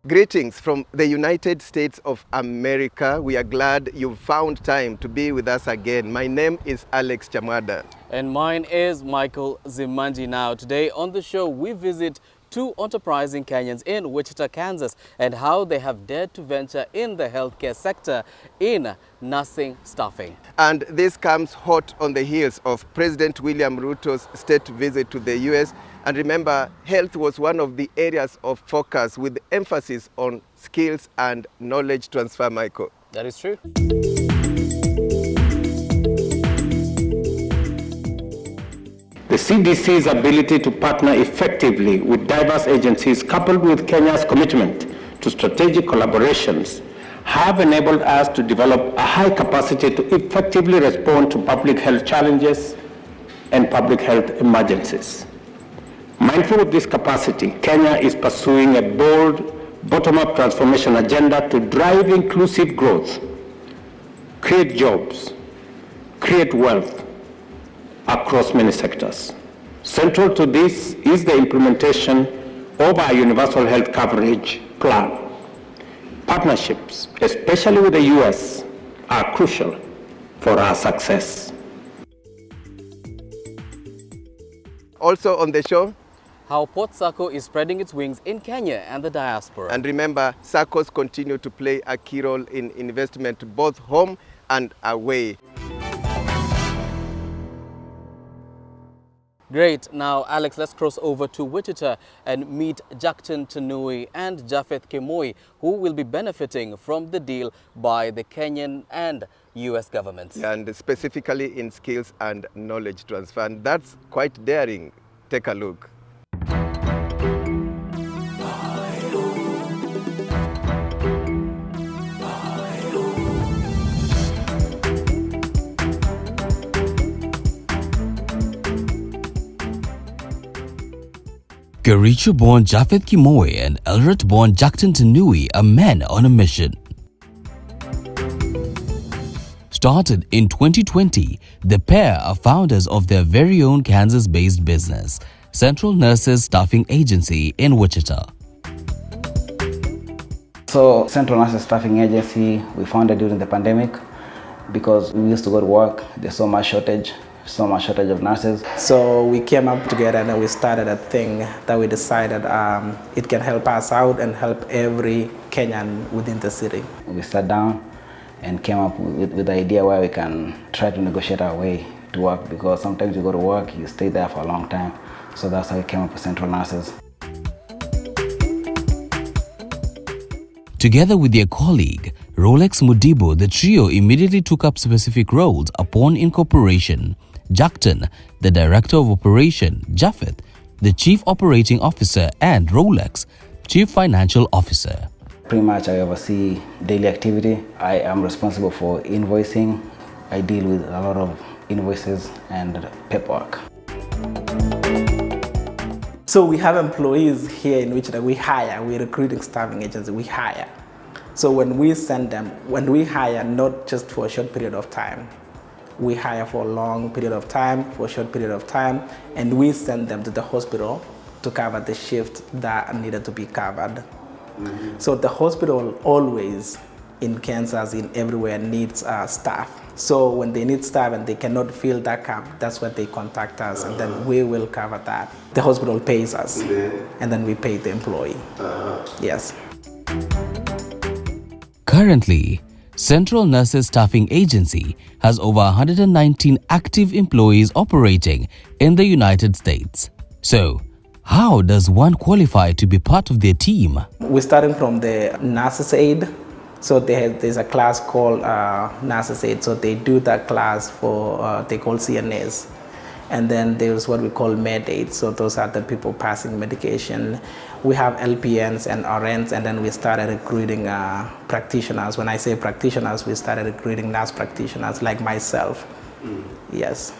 Greetings from the United States of America. We are glad you found time to be with us again. My name is Alex Chamada. And mine is Michael Zimanji. Now, today on the show, we visit two enterprising Kenyans in Wichita, Kansas, and how they have dared to venture in the healthcare sector in nursing staffing. And this comes hot on the heels of President William Ruto's state visit to the US. And remember, health was one of the areas of focus with emphasis on skills and knowledge transfer, Michael. That is true. The CDC's ability to partner effectively with diverse agencies, coupled with Kenya's commitment to strategic collaborations, have enabled us to develop a high capacity to effectively respond to public health challenges and public health emergencies. Mindful of this capacity, Kenya is pursuing a bold bottom-up transformation agenda to drive inclusive growth, create jobs, create wealth across many sectors. Central to this is the implementation of our universal health coverage plan. Partnerships, especially with the US, are crucial for our success. Also on the show, how Port Sako is spreading its wings in Kenya and the diaspora. And remember, Sakos continue to play a key role in investment both home and away. Great. Now, Alex, let's cross over to Wichita and meet Jackton Tanui and Japheth Kimoi, who will be benefiting from the deal by the Kenyan and US governments. And specifically in skills and knowledge transfer. And that's quite daring. Take a look. Kericho-born Japheth Kimoi and Eldoret-born Jackton Tanui are men on a mission. Started in 2020, the pair are founders of their very own Kansas-based business, Central Nurses Staffing Agency in Wichita. So Central Nurses Staffing Agency, we founded during the pandemic because we used to go to work. There's so much shortage of nurses. So we came up together and we started a thing that we decided it can help us out and help every Kenyan within the city. We sat down and came up with the idea where we can try to negotiate our way to work, because sometimes you go to work, you stay there for a long time. So that's how we came up with Central Nurses. Together with their colleague, Rolex Mudibo, the trio immediately took up specific roles upon incorporation. Jackton, the Director of Operation, Japheth, the Chief Operating Officer, and Rolex, Chief Financial Officer. Pretty much I oversee daily activity. I am responsible for invoicing. I deal with a lot of invoices and paperwork. So we have employees here in Wichita. We hire, we're recruiting staffing agency, we hire. So when we send them, when we hire, not just for a short period of time, we hire for a long period of time, for a short period of time, and we send them to the hospital to cover the shift that needed to be covered. Mm-hmm. So the hospital always, in Kansas, in everywhere, needs staff. So when they need staff and they cannot fill that gap, that's when they contact us, and then we will cover that. The hospital pays us, and then we pay the employee. Yes. Currently, Central Nurses Staffing Agency has over 119 active employees operating in the United States. So, how does one qualify to be part of their team? We're starting from the Nurses Aid. So there's a class called Nurses Aid. So they do that class for, they call CNAs. And then there's what we call Med Aid. So those are the people passing medication. We have LPNs and RNs, and then we started recruiting practitioners. When I say practitioners, we started recruiting nurse practitioners like myself. Yes.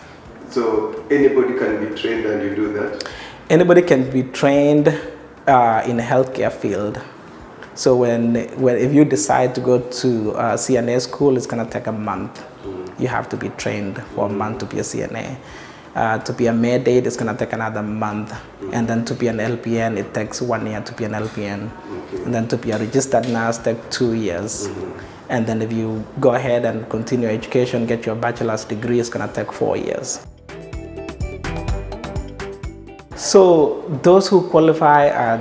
So anybody can be trained and you do that? Anybody can be trained in a healthcare field. So if you decide to go to CNA school, it's going to take a month. You have to be trained for a month to be a CNA. To be a med aid, it's going to take another month. And then to be an LPN, it takes 1 year to be an LPN. And then to be a registered nurse, takes 2 years. And then if you go ahead and continue education, get your bachelor's degree, it's going to take 4 years. So those who qualify are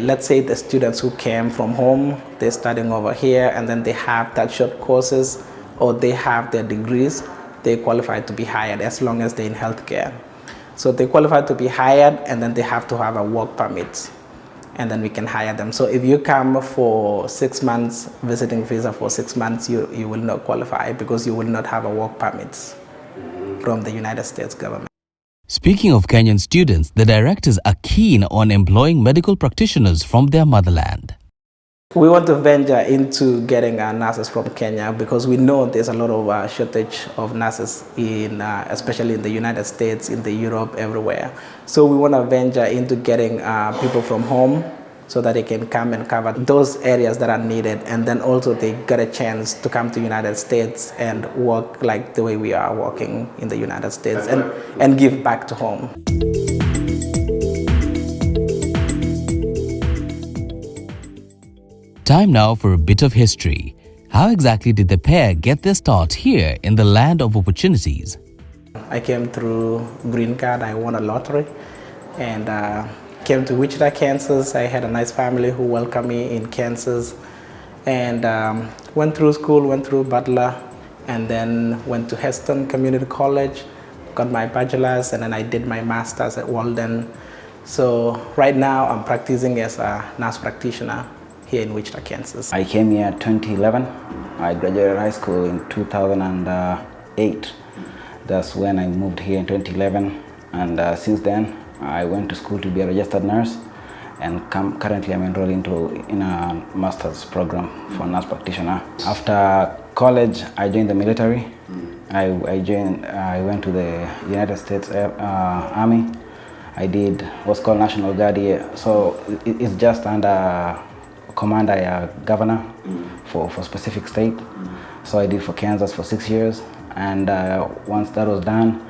let's say the students who came from home, they're studying over here, and then they have that short courses, or they have their degrees, they qualify to be hired as long as they're in healthcare. So they qualify to be hired, and then they have to have a work permit, and then we can hire them. So if you come for 6 months, visiting visa for 6 months, you will not qualify because you will not have a work permit from the United States government. Speaking of Kenyan students, the directors are keen on employing medical practitioners from their motherland. We want to venture into getting nurses from Kenya because we know there's a lot of shortage of nurses, especially in the United States, in the Europe, everywhere. So we want to venture into getting people from home so that they can come and cover those areas that are needed, and then also they get a chance to come to the United States and work like the way we are working in the United States, and give back to home. Time now for a bit of history. How exactly did the pair get their start here in the land of opportunities? I came through green card. I won a lottery and came to Wichita, Kansas. I had a nice family who welcomed me in Kansas, and went through school, went through Butler, and then went to Heston Community College, got my bachelor's, and then I did my master's at Walden. So right now I'm practicing as a nurse practitioner here in Wichita, Kansas. I came here in 2011. I graduated high school in 2008. That's when I moved here in 2011, and since then I went to school to be a registered nurse, and currently I'm enrolled in a master's program for nurse practitioner. After college, I joined the military. I went to the United States Army. I did what's called National Guard here. So it's just under commander, governor for specific state. So I did for Kansas for 6 years, and once that was done,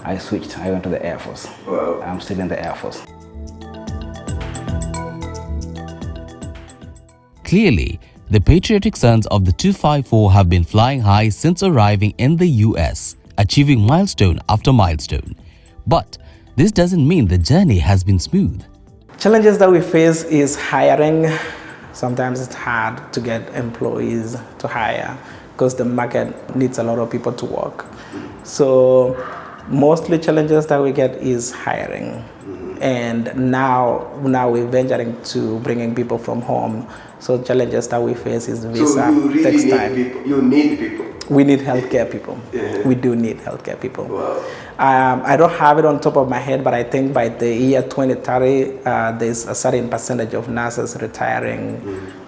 I switched. I went to the Air Force. Wow. I'm still in the Air Force. Clearly, the patriotic sons of the 254 have been flying high since arriving in the US, achieving milestone after milestone. But this doesn't mean the journey has been smooth. Challenges that we face is hiring. Sometimes it's hard to get employees to hire because the market needs a lot of people to work. So mostly challenges that we get is hiring. And now we're venturing to bringing people from home. So challenges that we face is visa, so you really takes need time. people. You need people. We need healthcare people. Yeah. We do need healthcare people. Wow. I don't have it on top of my head, but I think by the year 2030, there's a certain percentage of nurses retiring.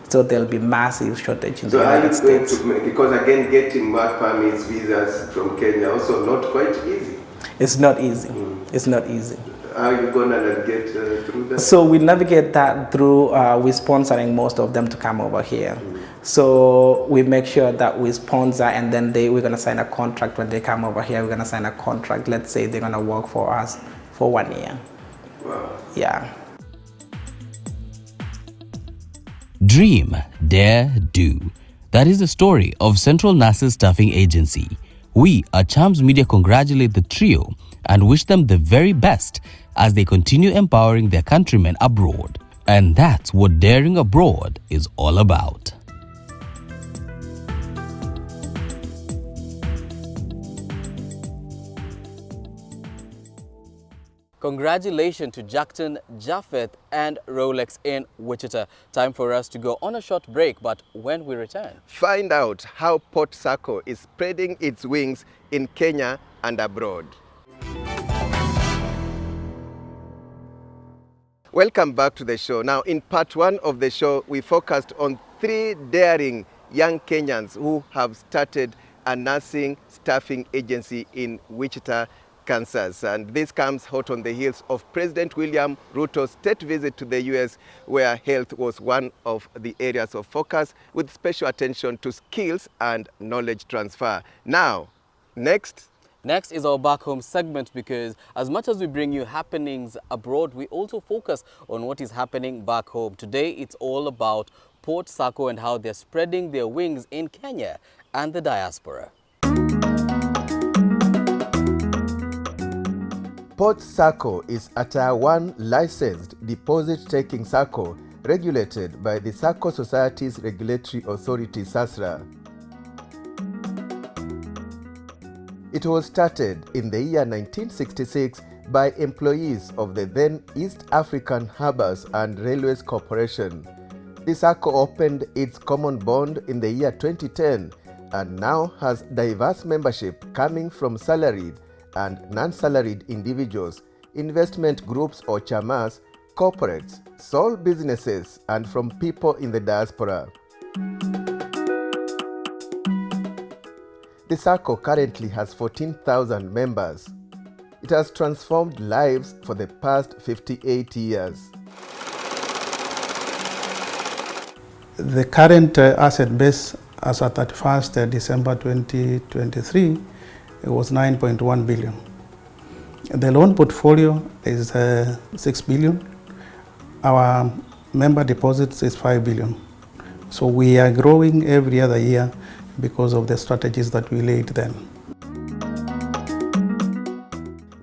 So there'll be massive shortage in the United States. Because again, getting work permits, visas from Kenya also not quite easy. It's not easy. It's not easy. How are you going to navigate through that? So we navigate that through, we're sponsoring most of them to come over here. So we make sure that we sponsor, and then we're going to sign a contract when they come over here. We're going to sign a contract. Let's say they're going to work for us for 1 year. Wow. Yeah. Dream, dare, do. That is the story of Central Nurses Staffing Agency. We at Chams Media congratulate the trio and wish them the very best as they continue empowering their countrymen abroad. And that's what daring abroad is all about. Congratulations to Jackton, Japheth and Rolex in Wichita. Time for us to go on a short break, but when we return, Find out how Port Sako is spreading its wings in Kenya and abroad. Welcome back to the show. Now, in part one of the show, we focused on 3 daring young Kenyans who have started a nursing staffing agency in Wichita, Kansas. And this comes hot on the heels of President William Ruto's state visit to the US, where health was one of the areas of focus, with special attention to skills and knowledge transfer. Now, next. Next is our back home segment, because as much as we bring you happenings abroad, we also focus on what is happening back home. Today, it's all about Port Sako and how they're spreading their wings in Kenya and the diaspora. Port Sako is a Tier 1 licensed deposit-taking Sako regulated by the Sako Societies Regulatory Authority, SASRA. It was started in the year 1966 by employees of the then East African Harbours and Railways Corporation. The Sako opened its common bond in the year 2010 and now has diverse membership coming from salaried and non-salaried individuals, investment groups or Chams, corporates, sole businesses, and from people in the diaspora. The Sako currently has 14,000 members. It has transformed lives for the past 58 years. The current asset base as at 31st December 2023 it was 9.1 billion. The loan portfolio is 6 billion. Our member deposits is 5 billion. So we are growing every other year because of the strategies that we laid then.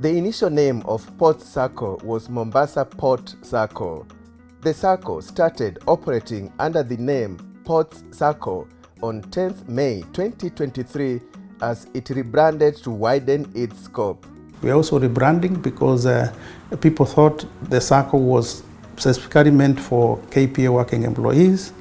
The initial name of Port Sako was Mombasa Port Sako. The Sako started operating under the name Port Sako on 10th May 2023 as it rebranded to widen its scope. We are also rebranding because people thought the Sako was specifically meant for KPA working employees.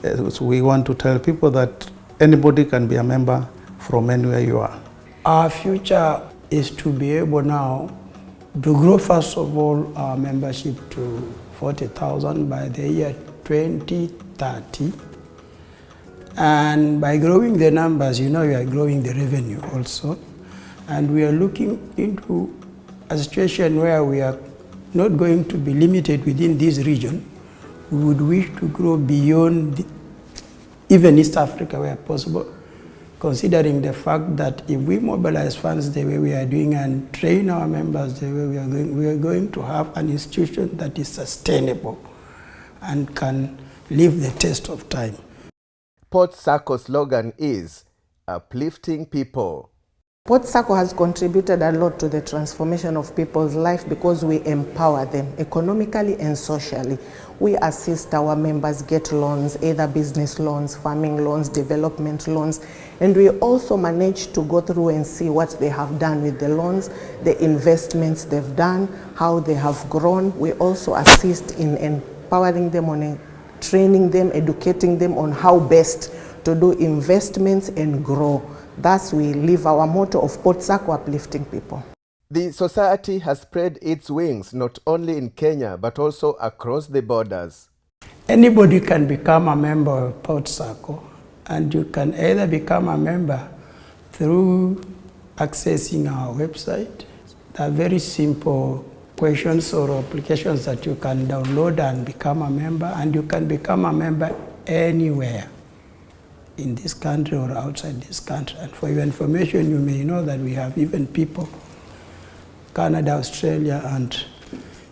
So we want to tell people that anybody can be a member from anywhere you are. Our future is to be able now to grow, first of all, our membership to 40,000 by the year 2030. And by growing the numbers, we are growing the revenue also. And we are looking into a situation where we are not going to be limited within this region. We would wish to grow beyond even East Africa where possible, considering the fact that if we mobilize funds the way we are doing and train our members the way we are going to have an institution that is sustainable and can live the test of time. Port Sako's slogan is uplifting people. Port Sako has contributed a lot to the transformation of people's life because we empower them economically and socially. We assist our members get loans, either business loans, farming loans, development loans, and we also manage to go through and see what they have done with the loans, the investments they've done, how they have grown. We also assist in empowering them on training them, educating them on how best to do investments and grow. Thus, we live our motto of Port Sako, uplifting people. The society has spread its wings not only in Kenya but also across the borders. Anybody can become a member of Port Sako, and you can either become a member through accessing our website. There are very simple questions or applications that you can download and become a member, and you can become a member anywhere in this country or outside this country. And for your information, you may know that we have even people, Canada, Australia, and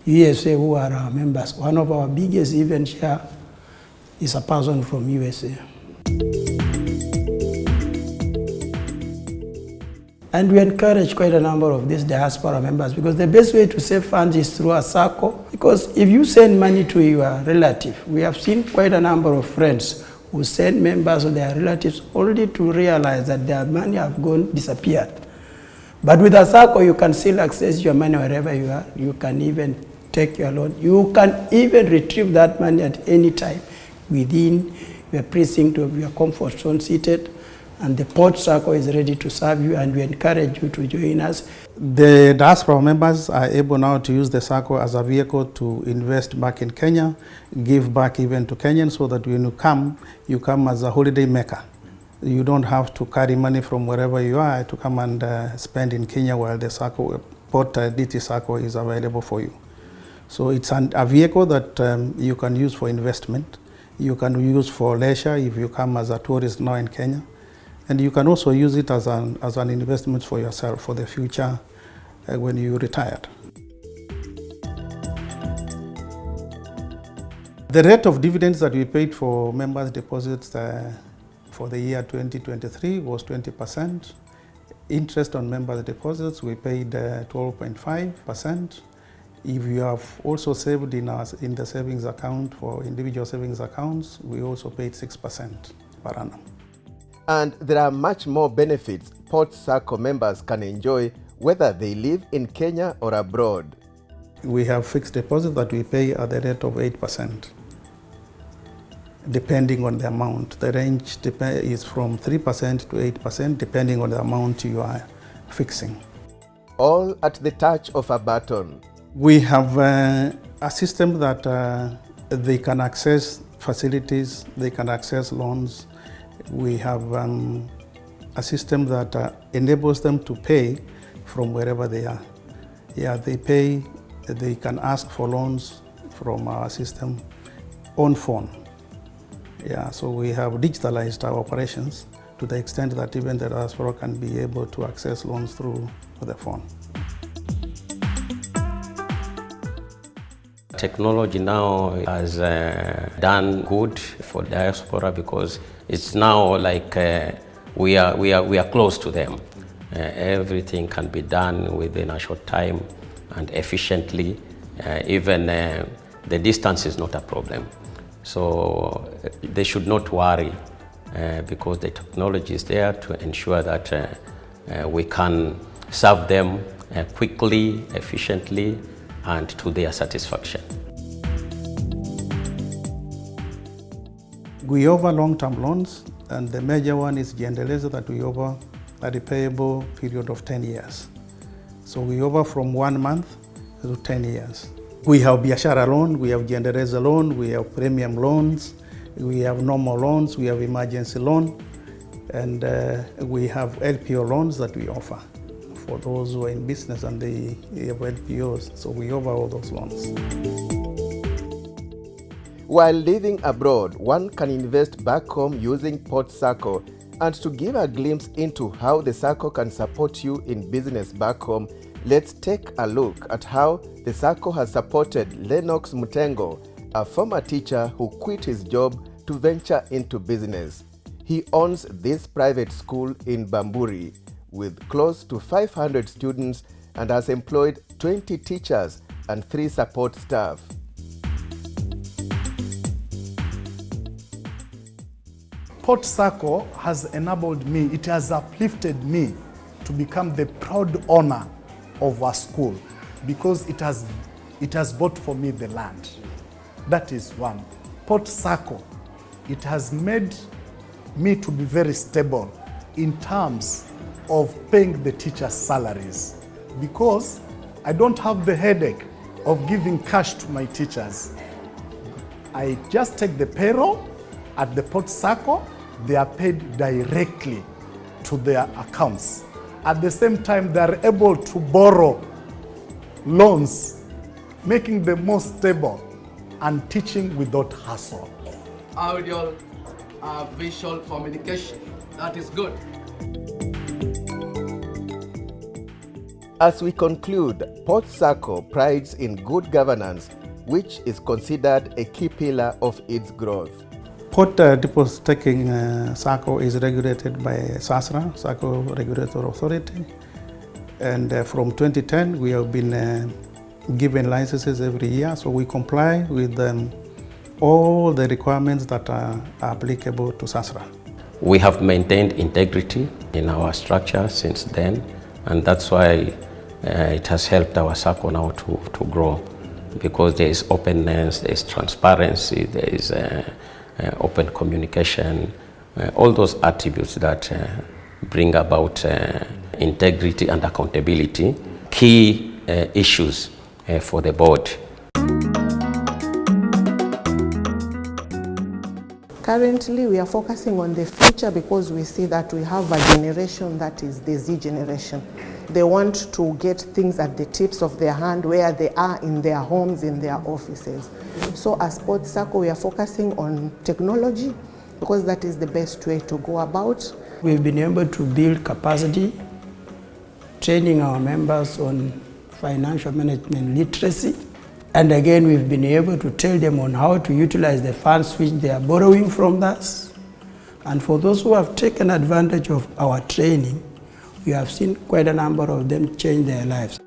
USA who are our members. One of our biggest events here is a person from USA. And we encourage quite a number of these diaspora members because the best way to save funds is through a Sako. Because if you send money to your relative, we have seen quite a number of friends who send members of their relatives only to realize that their money have disappeared. But with a Sako, you can still access your money wherever you are. You can even take your loan. You can even retrieve that money at any time within your precinct of your comfort zone seated. And the Port Sako is ready to serve you, and we encourage you to join us. The diaspora members are able now to use the Sako as a vehicle to invest back in Kenya, give back even to Kenyans, so that when you come as a holiday maker. You don't have to carry money from wherever you are to come and spend in Kenya while the Sako, Port DT Sako is available for you. So it's a vehicle that you can use for investment. You can use for leisure if you come as a tourist now in Kenya. And you can also use it as an investment for yourself for the future when you retired. The rate of dividends that we paid for members' deposits for the year 2023 was 20%. Interest on members' deposits, we paid 12.5%. If you have also saved in the savings account for individual savings accounts, we also paid 6% per annum. And there are much more benefits Port Sako members can enjoy whether they live in Kenya or abroad. We have fixed deposit that we pay at the rate of 8%, depending on the amount. The range is from 3% to 8%, depending on the amount you are fixing. All at the touch of a button. We have a system that they can access facilities, they can access loans. We have a system that enables them to pay from wherever they are. Yeah, they pay, they can ask for loans from our system on phone. Yeah, so we have digitalized our operations to the extent that even the diaspora can be able to access loans through the phone. Technology now has done good for diaspora because it's now like we are close to them. Everything can be done within a short time and efficiently. Even the distance is not a problem. So they should not worry because the technology is there to ensure that we can serve them quickly, efficiently, and to their satisfaction. We offer long-term loans, and the major one is Gendeleza that we offer a repayable period of 10 years. So we offer from 1 month to 10 years. We have Biashara loan, we have Gendeleza loan, we have premium loans, we have normal loans, we have emergency loan, and we have LPO loans that we offer for those who are in business and they have LPOs. So we offer all those loans. While living abroad, one can invest back home using Port Sako. And to give a glimpse into how the Sako can support you in business back home, let's take a look at how the Sako has supported Lennox Mutengo, a former teacher who quit his job to venture into business. He owns this private school in Bamburi with close to 500 students and has employed 20 teachers and 3 support staff. Port Sako has enabled me, it has uplifted me to become the proud owner of our school because it has bought for me the land. That is one. Port Sako, it has made me to be very stable in terms of paying the teachers' salaries because I don't have the headache of giving cash to my teachers. I just take the payroll at the Port Sako, they are paid directly to their accounts. At the same time, they are able to borrow loans, making them more stable and teaching without hassle. Audio, visual communication, that is good. As we conclude, Port Sako prides in good governance, which is considered a key pillar of its growth. Port deposit taking Sako is regulated by SASRA, Sako Regulatory Authority. And from 2010, we have been given licenses every year, so we comply with all the requirements that are applicable to SASRA. We have maintained integrity in our structure since then, and that's why it has helped our Sako now to grow, because there is openness, there is transparency, there is open communication, all those attributes that bring about integrity and accountability, key issues for the board. Currently, we are focusing on the future because we see that we have a generation that is the Z generation. They want to get things at the tips of their hand where they are in their homes, in their offices. So as Port Sako, we are focusing on technology because that is the best way to go about. We've been able to build capacity, training our members on financial management literacy. And again, we've been able to tell them on how to utilize the funds which they are borrowing from us. And for those who have taken advantage of our training, we have seen quite a number of them change their lives.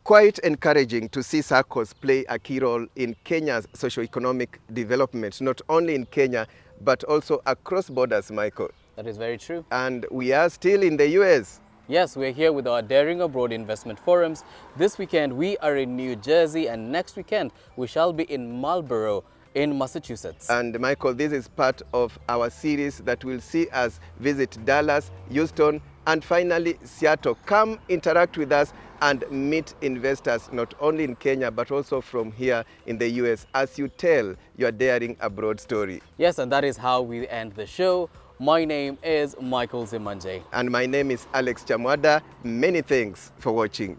Quite encouraging to see SACCOs play a key role in Kenya's socio-economic development, not only in Kenya, but also across borders, Michael. That is very true. And we are still in the US. Yes, we're here with our Daring Abroad Investment Forums. This weekend we are in New Jersey, and next weekend we shall be in Marlborough in Massachusetts. And Michael, this is part of our series that will see us visit Dallas, Houston, and finally Seattle. Come interact with us and meet investors not only in Kenya but also from here in the US as you tell your Daring Abroad story. Yes, and that is how we end the show. My name is Michael Zimanje. And my name is Alex Chamwada. Many thanks for watching.